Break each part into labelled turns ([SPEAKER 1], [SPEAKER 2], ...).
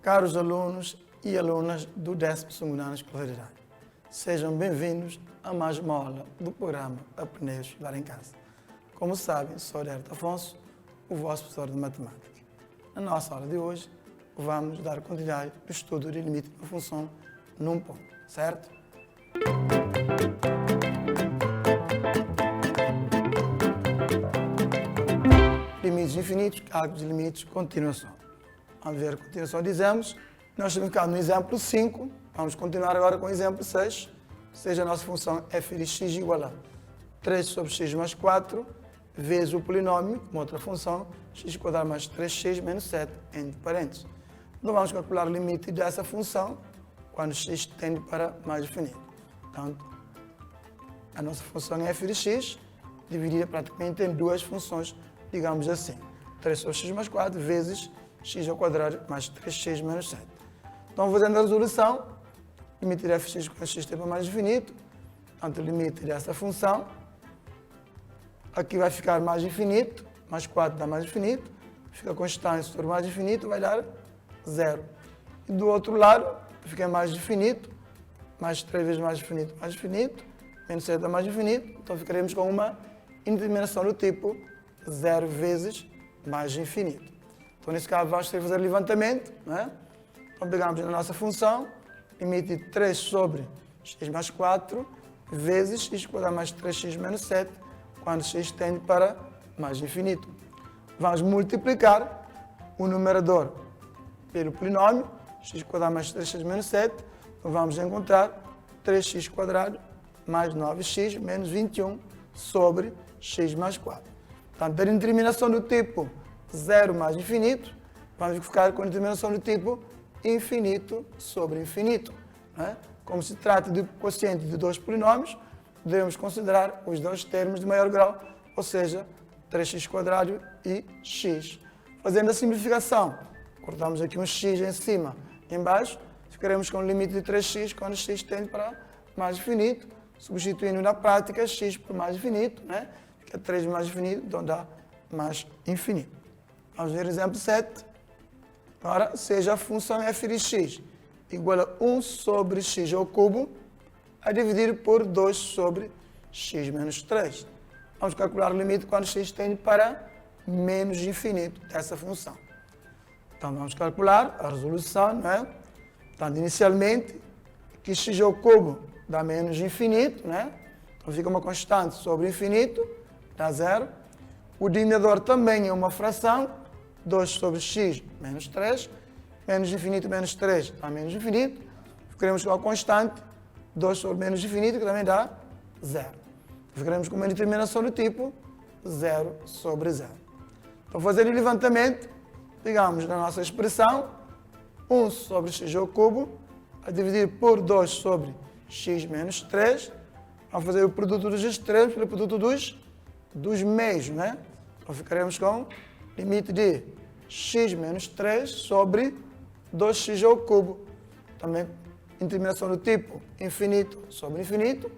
[SPEAKER 1] Caros alunos e alunas do 12º ano escolaridade, sejam bem-vindos a mais uma aula do programa Aprender a Estudar em Casa. Como sabem, sou Herto Afonso, o vosso professor de matemática. Na nossa aula de hoje, vamos dar continuidade ao estudo do limite de uma função num ponto, certo? Limites infinitos, cálculos de limites, continuação. Vamos ver a continuação de exemplos. Nós temos ficado no exemplo 5, vamos continuar agora com o exemplo 6, ou seja, a nossa função f de x igual a 3 sobre x mais 4 vezes o polinômio, uma outra função, x² mais 3x menos 7, entre parênteses. Então vamos calcular o limite dessa função quando x tende para mais infinito. Portanto, a nossa função é f de x, dividida praticamente em duas funções, digamos assim, 3 sobre x mais 4 vezes x ao quadrado mais 3x menos 7. Então, fazendo a resolução, limite de f de x quando x tende para mais infinito, portanto, o limite dessa função, aqui vai ficar mais infinito, mais 4 dá mais infinito, fica constante sobre mais infinito, vai dar 0. E do outro lado, fica mais infinito, mais 3 vezes mais infinito, menos 7 dá mais infinito, então ficaremos com uma indeterminação do tipo 0 vezes mais infinito. Então, nesse caso, vamos ter que fazer o levantamento, né? Então, pegamos na nossa função, limite de 3 sobre x mais 4 vezes x² mais 3x menos 7, quando x tende para mais infinito. Vamos multiplicar o numerador pelo polinômio, x² mais 3x menos 7, então vamos encontrar 3x² mais 9x menos 21 sobre x mais 4. Portanto, a determinação do tipo 0 mais infinito, vamos ficar com a determinação do tipo infinito sobre infinito. Né? Como se trata de quociente de dois polinômios, devemos considerar os dois termos de maior grau, ou seja, 3x² e x. Fazendo a simplificação, cortamos aqui um x em cima e embaixo, ficaremos com o limite de 3x quando x tende para mais infinito, substituindo na prática x por mais infinito, né? Fica 3 mais infinito, então dá mais infinito. Vamos ver o exemplo 7. Agora, seja a função f de x igual a 1 sobre x ao cubo, a dividir por 2 sobre x menos 3. Vamos calcular o limite quando x tende para menos infinito dessa função. Então, vamos calcular a resolução, não é? Portanto, inicialmente, que x ao cubo dá menos infinito, né? Então, fica uma constante sobre infinito, dá 0. O denominador também é uma fração, 2 sobre x menos 3, menos infinito menos 3 dá menos infinito, ficaremos com a constante 2 sobre menos infinito, que também dá 0. Ficaremos com uma determinação do tipo 0 sobre 0. Então, fazendo o levantamento, digamos na nossa expressão, 1 sobre x ao cubo, a dividir por 2 sobre x menos 3, vamos fazer o produto dos extremos pelo produto dos meios, né? Então, ficaremos com limite de x menos 3 sobre 2x ao cubo. Também determinação do tipo infinito sobre infinito,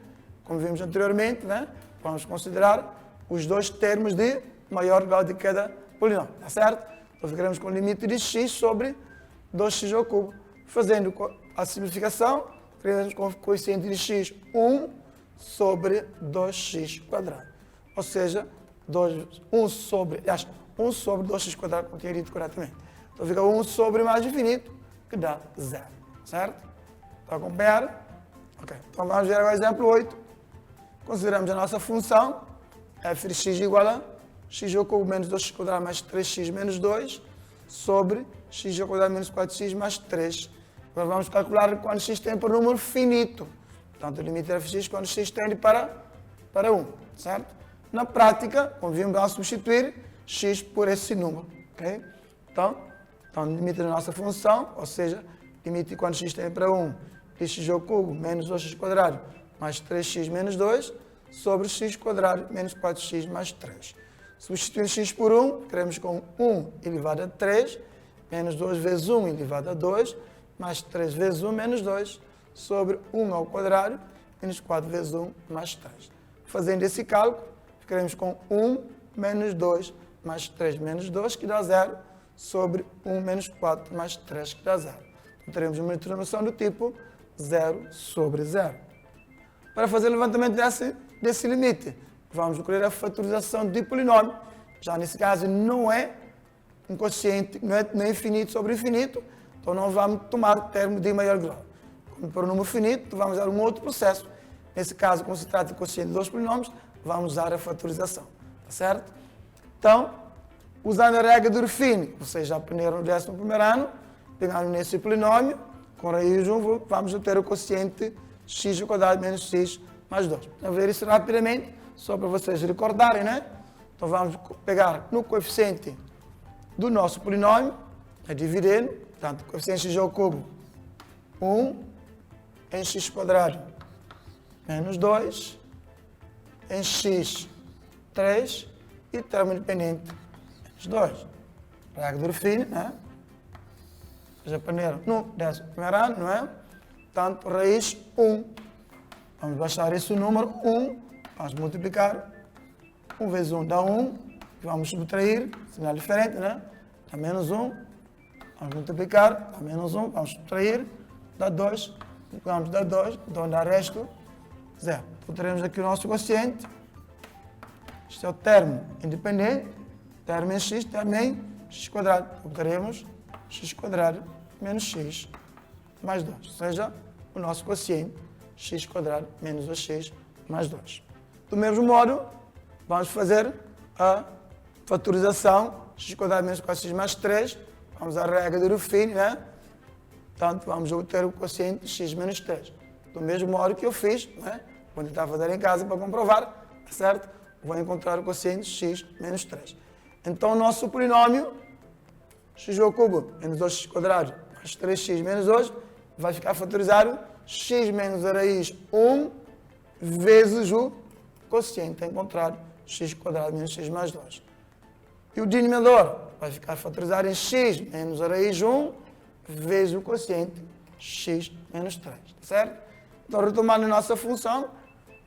[SPEAKER 1] como vimos anteriormente, né? Vamos considerar os dois termos de maior grau de cada polinômio, tá certo? Então, ficaremos com limite de x sobre 2x ao cubo. Fazendo a simplificação, ficaremos com o coeficiente de x 1 sobre 2x². Ou seja, 1 sobre 2x², como tinha dito corretamente. Então fica 1 sobre mais infinito, que dá 0. Certo? Está a acompanhar? Ok. Então vamos ver agora o exemplo 8. Consideramos a nossa função, f de x igual a x ao cubo menos 2x² mais 3x menos 2 sobre x ao quadrado menos 4x mais 3. Agora vamos calcular quando x tende para um número finito. Portanto, o limite de f de x quando x tende para 1. Certo? Na prática, como vimos, vamos substituir x por esse número. Okay? Então, o limite da nossa função, ou seja, limite quando x tende para 1, de x ao cubo menos 2x² mais 3x menos 2, sobre x² menos 4x mais 3. Substituindo x por 1, ficaremos com 1 elevado a 3, menos 2 vezes 1 elevado a 2, mais 3 vezes 1 menos 2, sobre 1 ao quadrado, menos 4 vezes 1 mais 3. Fazendo esse cálculo, ficaremos com 1 menos 2 mais 3 menos 2, que dá 0, sobre 1 menos 4 mais 3, que dá 0. Então, teremos uma transformação do tipo 0 sobre 0. Para fazer o levantamento desse limite, vamos escolher a fatorização de polinômio. Já nesse caso não é um quociente, não é infinito sobre infinito, então não vamos tomar o termo de maior grau. Como para o número finito, vamos usar um outro processo. Nesse caso, como se trata de quociente de dois polinômios, vamos usar a fatorização. Tá certo? Então, usando a regra do Ruffini, vocês já aprenderam no 11º ano, pegando nesse polinômio, com raiz de 1, vamos ter o quociente x ao quadrado menos x mais 2. Vamos ver isso rapidamente, só para vocês recordarem, né? Então vamos pegar no coeficiente do nosso polinômio, dividindo, portanto, o coeficiente x ao cubo, 1 em x quadrado menos 2 em x 3 e termo independente menos 2. Regra do Ruffini, né? Já aprenderam no 11º ano, não é? Portanto, raiz 1. Vamos baixar esse número 1, vamos multiplicar. 1 vezes 1 dá 1, vamos subtrair, sinal diferente, né? Dá menos 1, vamos multiplicar, dá menos 1, vamos subtrair, dá 2, multiplicamos, dá 2, então dá resto 0. Então teremos aqui o nosso quociente, este é o termo independente, termo em x, termo em x quadrado. Então teremos x quadrado menos x mais 2, ou seja, o nosso quociente x quadrado menos 2x mais 2. Do mesmo modo, vamos fazer a fatorização x quadrado menos 4x mais 3, vamos à regra do Ruffini, né? Portanto, vamos obter o quociente x menos 3. Do mesmo modo que eu fiz, né? Vou tentar fazer em casa para comprovar, certo? Vou encontrar o quociente x menos 3. Então, o nosso polinômio x ao cubo menos 2x quadrado mais 3x menos 2 vai ficar fatorizado x menos a raiz 1 vezes o quociente encontrado, x quadrado menos x mais 2. E o denominador vai ficar fatorizado em x menos a raiz 1 vezes o quociente x menos 3, certo? Então, retomando a nossa função,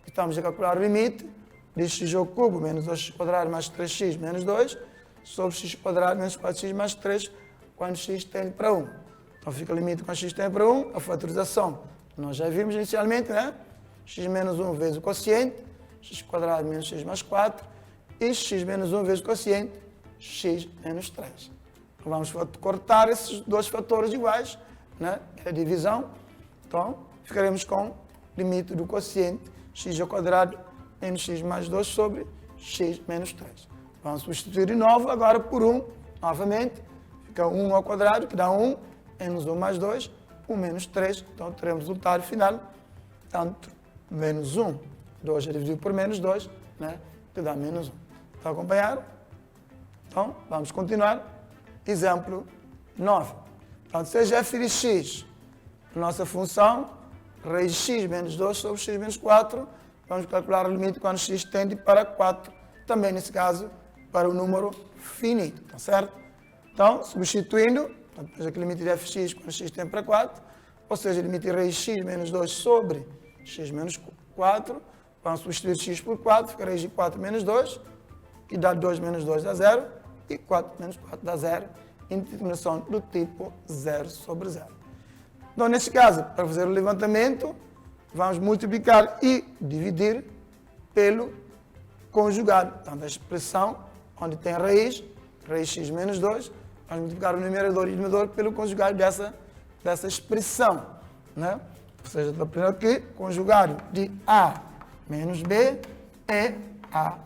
[SPEAKER 1] estamos a calcular o limite de x ao cubo menos 2x quadrado mais 3x menos 2 sobre x quadrado menos 4x mais 3 quando x tende para 1. Então, fica o limite quando x tende para 1, a fatorização nós já vimos inicialmente, né? X menos 1 vezes o quociente, x quadrado menos x mais 4, e x menos 1 vezes o quociente, x menos 3. Então, vamos cortar esses dois fatores iguais, né? É a divisão. Então, ficaremos com o limite do quociente x ao quadrado menos x mais 2 sobre x menos 3. Vamos substituir de novo agora por 1, novamente. Fica 1 ao quadrado, que dá 1, menos 1 mais 2, 1 menos 3. Então, teremos o resultado final, tanto menos 1. 2 é dividido por menos 2, né? Que dá menos 1. Está acompanhado? Então, vamos continuar. Exemplo 9. Então, seja f de x, nossa função, raiz de x menos 2 sobre x menos 4. Vamos calcular o limite quando x tende para 4. Também, nesse caso, para o número finito. Tá certo? Então, substituindo, temos aqui o limite de fx quando x tende para 4. Ou seja, o limite de raiz de x menos 2 sobre x menos 4. Vamos substituir x por 4, fica raiz de 4 menos 2, que dá 2 menos 2 dá 0, e 4 menos 4 dá 0, indeterminação do tipo 0 sobre 0. Então, nesse caso, para fazer o levantamento, vamos multiplicar e dividir pelo conjugado. Então, a expressão onde tem raiz x menos 2, vamos multiplicar o numerador e o denominador pelo conjugado dessa expressão, né? Ou seja, estou aprendendo aqui, conjugado de A menos B é A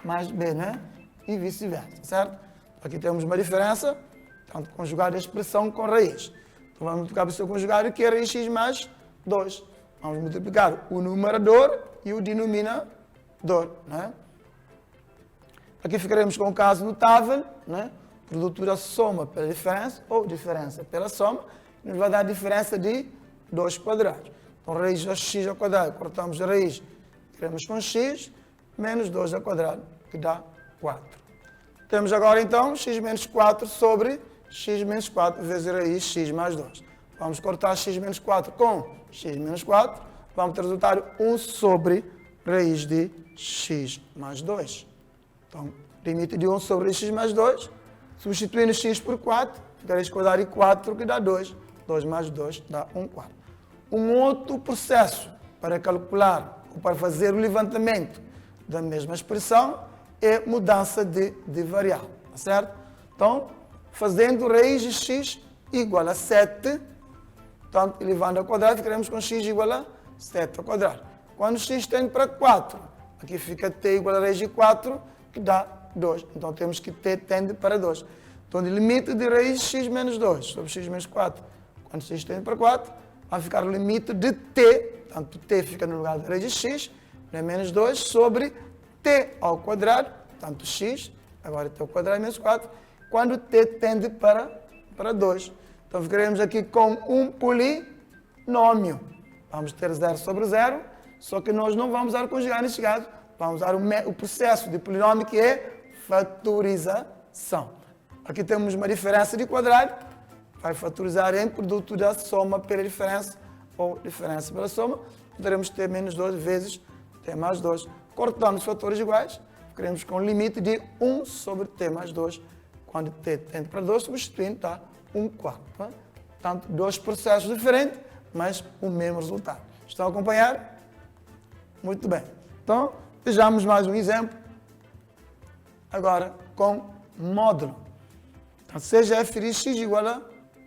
[SPEAKER 1] mais B, né? E vice-versa, certo? Aqui temos uma diferença, tanto conjugado da expressão com raiz. Então, vamos multiplicar pelo seu conjugado, que é raiz x mais 2. Vamos multiplicar o numerador e o denominador, né? Aqui ficaremos com o caso notável, né? Produto da soma pela diferença, ou diferença pela soma, nos vai dar a diferença de 2 quadrados. Então, raiz de x ao quadrado, cortamos a raiz, ficamos com x, menos 2 ao quadrado, que dá 4. Temos agora, então, x menos 4 sobre x menos 4 vezes raiz x mais 2. Vamos cortar x menos 4 com x menos 4, vamos ter o resultado 1 sobre raiz de x mais 2. Então, limite de 1 sobre x mais 2, Substituindo x por 4, ficaria quadrado de 4, que dá 2. 2 mais 2 dá 1 quarto. Um outro processo para calcular ou para fazer o levantamento da mesma expressão é mudança de variável, tá certo? Então, fazendo raiz de x igual a 7, portanto, elevando ao quadrado, ficaremos com x igual a 7 ao quadrado. Quando x tende para 4, aqui fica t igual a raiz de 4, que dá 2. Então, temos que t tende para 2. Então, o limite de raiz de x menos 2 sobre x menos 4, quando x tende para 4, vai ficar o limite de t, portanto, t fica no lugar da raiz de x, né, menos 2, sobre t ao quadrado, portanto, x, agora t ao quadrado menos 4, quando t tende para 2. Então, ficaremos aqui com um polinômio. Vamos ter 0 sobre 0, só que nós não vamos usar conjugar neste caso, vamos usar o processo de polinômio, que é fatorização. Aqui temos uma diferença de quadrado, vai fatorizar em produto da soma pela diferença, ou diferença pela soma, poderemos ter menos 2 vezes t mais 2. Cortando os fatores iguais, ficaremos com o limite de 1 sobre t mais 2, quando t tende para 2, substituindo, dá 1 quarto. Tá? Portanto, dois processos diferentes, mas o mesmo resultado. Estão a acompanhar? Muito bem. Então, vejamos mais um exemplo, agora com módulo. Então, seja f de x igual a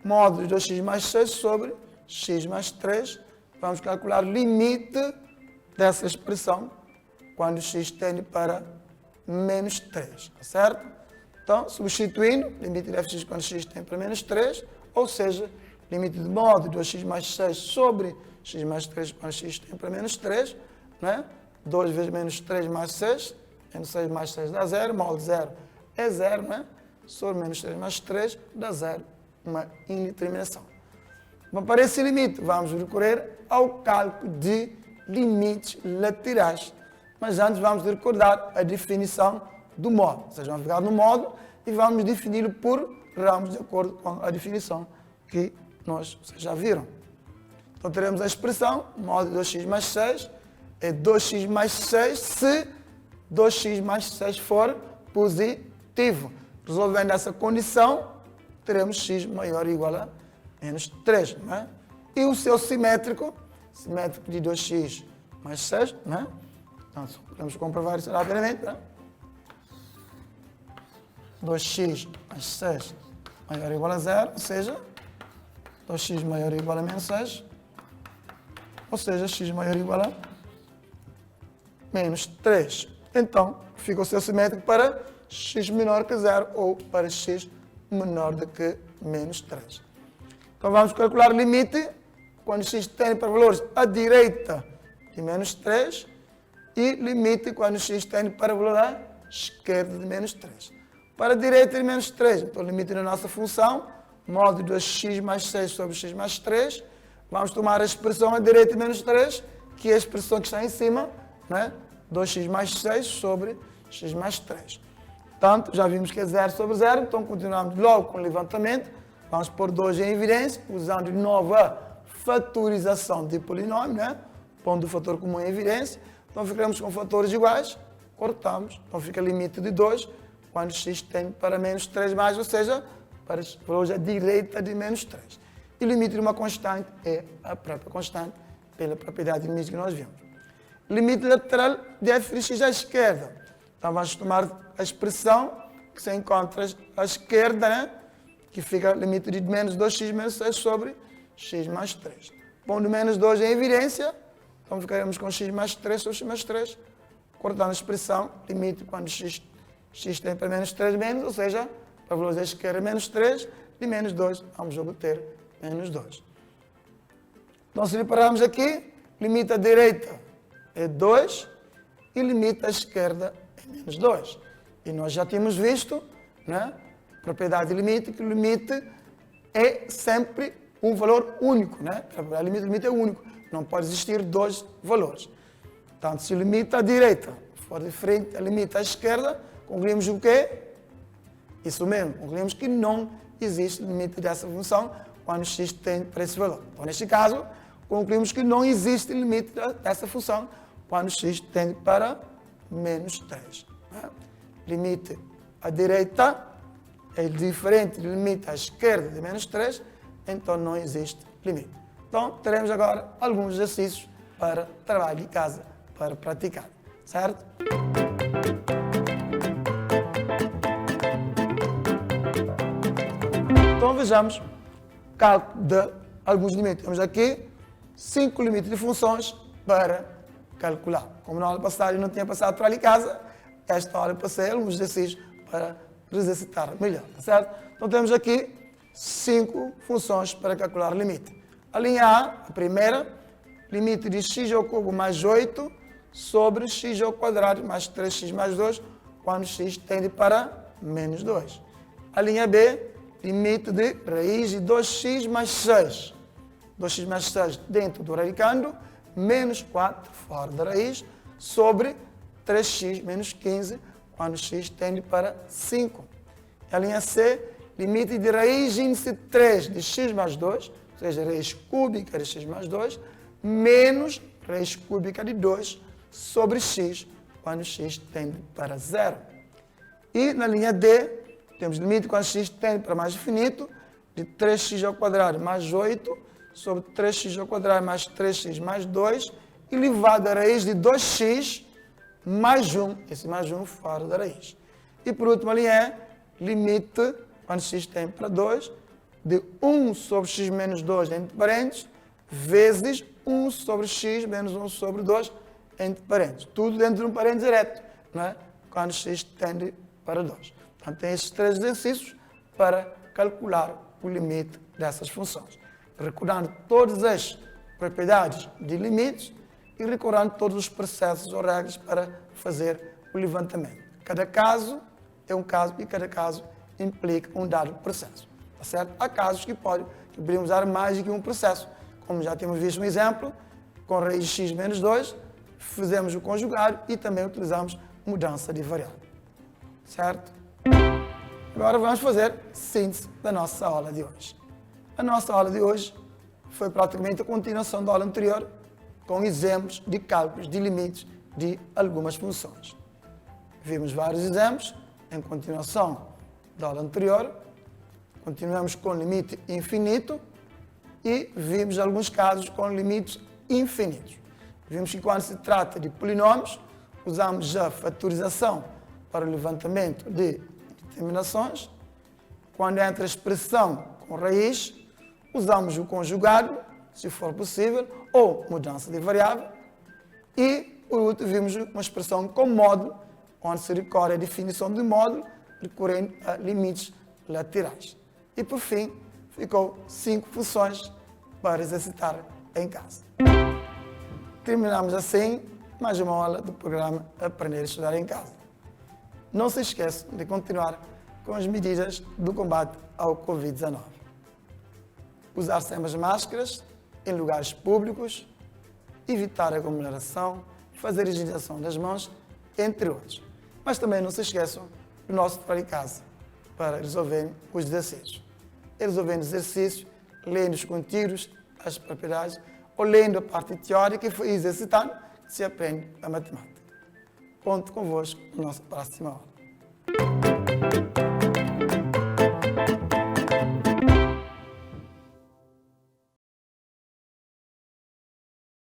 [SPEAKER 1] módulo de 2x mais 6 sobre x mais 3, vamos calcular o limite dessa expressão quando x tende para menos 3, tá certo? Então, substituindo, limite de f de x quando x tende para menos 3, ou seja, limite de módulo de 2x mais 6 sobre x mais 3 quando x tende para menos 3, né? 2 vezes menos 3 mais 6, menos 6 mais 6 dá 0, módulo de 0 é 0, né? Sobre menos 3 mais 3 dá 0, uma indeterminação. Bom, para esse limite, vamos recorrer ao cálculo de limites laterais. Mas antes vamos recordar a definição do módulo. Ou seja, vamos pegar no módulo e vamos defini-lo por ramos de acordo com a definição que vocês já viram. Então teremos a expressão, módulo de 2x mais 6 é 2x mais 6 se 2x mais 6 for positivo. Resolvendo essa condição, teremos x maior ou igual a menos 3. Não é? E o seu simétrico de 2x mais 6, não é? Então, podemos comprovar isso rapidamente. Não é? 2x mais 6 maior ou igual a 0, ou seja, 2x maior ou igual a menos 6, ou seja, x maior ou igual a menos 3. Então, fica o seu simétrico para x menor que 0 ou para x menor do que menos 3. Então, vamos calcular o limite quando x tende para valores à direita de menos 3 e limite quando x tende para o valor à esquerda de menos 3. Para a direita de menos 3, então, o limite da nossa função, módulo de 2x mais 6 sobre x mais 3, vamos tomar a expressão à direita de menos 3, que é a expressão que está em cima, né? 2x mais 6 sobre x mais 3. Portanto, já vimos que é 0 sobre 0, então continuamos logo com o levantamento. Vamos pôr 2 em evidência, usando de novo a fatorização de polinômio, né? Pondo o fator comum em evidência. Então, ficamos com fatores iguais, cortamos. Então, fica limite de 2, quando x tende para menos 3 mais, ou seja, para os valores à direita de menos 3. E o limite de uma constante é a própria constante, pela propriedade de limite que nós vimos. Limite lateral de f de x à esquerda. Então, vamos tomar a expressão que se encontra à esquerda, né? Que fica o limite de menos 2x menos 6 sobre x mais 3. Pondo menos 2 em evidência, então ficaremos com x mais 3 sobre x mais 3, cortando a expressão, limite quando x tem para menos 3 menos, ou seja, para o valor da esquerda menos 3, de menos 2, vamos obter menos 2. Então, se repararmos aqui, limite à direita é 2 e limite à esquerda é menos 2. E nós já tínhamos visto, né, propriedade de limite, que o limite é sempre um valor único. Né? O limite é único, não pode existir dois valores. Portanto, se o limite à direita for diferente ao limite à esquerda, concluímos o quê? Isso mesmo, concluímos que não existe limite dessa função quando x tende para esse valor. Então, neste caso, concluímos que não existe limite dessa função quando x tende para menos 3. Né? Limite à direita é diferente do limite à esquerda de menos 3, então não existe limite. Então, teremos agora alguns exercícios para trabalho de casa, para praticar, certo? Então, vejamos cálculo de alguns limites. Temos aqui 5 limites de funções para calcular. Como na aula passada eu não tinha passado para ali casa, esta hora eu passei alguns exercícios para exercitar melhor, certo? Então, temos aqui 5 funções para calcular o limite. A linha A, a primeira, limite de x ao cubo mais 8 sobre x ao quadrado mais 3x mais 2, quando x tende para menos 2. A linha B, limite de raiz de 2x mais 6. 2x mais 6 dentro do radicando, menos 4 fora da raiz, sobre 3x menos 15, quando x tende para 5. E a linha C, limite de raiz índice 3 de x mais 2, ou seja, raiz cúbica de x mais 2, menos raiz cúbica de 2 sobre x, quando x tende para 0. E na linha D, temos limite quando x tende para mais infinito, de 3x ao quadrado mais 8, sobre 3x ao quadrado mais 3x mais 2, elevado à raiz de 2x mais 1, esse mais 1 fora da raiz. E por último, a linha E, limite quando x tende para 2, de 1 sobre x menos 2 entre parênteses, vezes 1 sobre x menos 1 sobre 2 entre parênteses. Tudo dentro de um parênteses direto, não é? Quando x tende para 2. Portanto, tem estes 3 exercícios para calcular o limite dessas funções. Recordando todas as propriedades de limites e recordando todos os processos ou regras para fazer o levantamento. Cada caso é um caso e cada caso implica um dado processo. Tá certo? Há casos que podemos usar mais do que um processo. Como já temos visto um exemplo, com raiz de x menos 2, fizemos o conjugado e também utilizamos mudança de variável. Certo? Agora vamos fazer síntese da nossa aula de hoje. A nossa aula de hoje foi praticamente a continuação da aula anterior, com exemplos de cálculos de limites de algumas funções. Vimos vários exemplos em continuação da aula anterior. Continuamos com limite infinito e vimos alguns casos com limites infinitos. Vimos que quando se trata de polinômios, usamos a fatorização para o levantamento de determinações. Quando entra a expressão com raiz, usamos o conjugado, se for possível, ou mudança de variável. E, por último, vimos uma expressão com módulo, onde se recorre a definição de módulo, recorrendo a limites laterais. E, por fim, ficou 5 funções para exercitar em casa. Terminamos assim mais uma aula do programa Aprender a Estudar em Casa. Não se esqueçam de continuar com as medidas do combate ao Covid-19. Usar sempre as máscaras em lugares públicos, evitar a aglomeração, fazer a higienização das mãos, entre outros. Mas também não se esqueçam do nosso trabalho em casa para resolver os exercícios. Resolvendo exercícios, lendo os conteúdos, as propriedades, ou lendo a parte teórica e foi exercitando, se aprende a matemática. Conto convosco na nossa próxima aula.